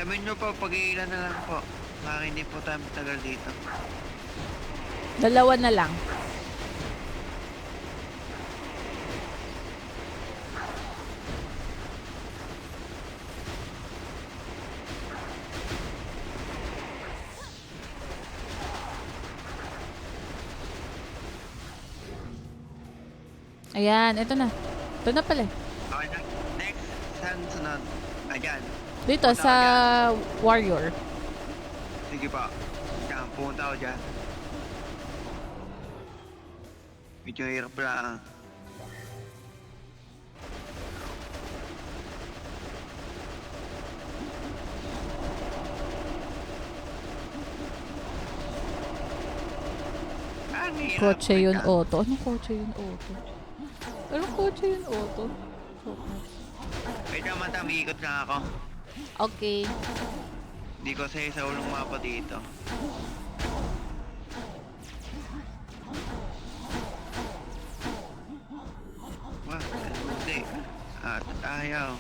Alamin nyo po, pag-iilan na lang po. Baka hindi po tayo matagal dito. Dalawa na lang. Ayan, ito na. Ito na pala. Okay na. Next, saan sunod? Ayan. Dito, Punta sa ka warrior. Sige pa. Diyan, pumunta ako dyan. Medyo hirap lang. Kotse yun, auto. Anong kotse yun, auto? Anong kotse yun, auto? Wait naman, ikot lang ako. Okay. Hindi ko sa ulong mapa dito. Wah, hindi. At ayaw.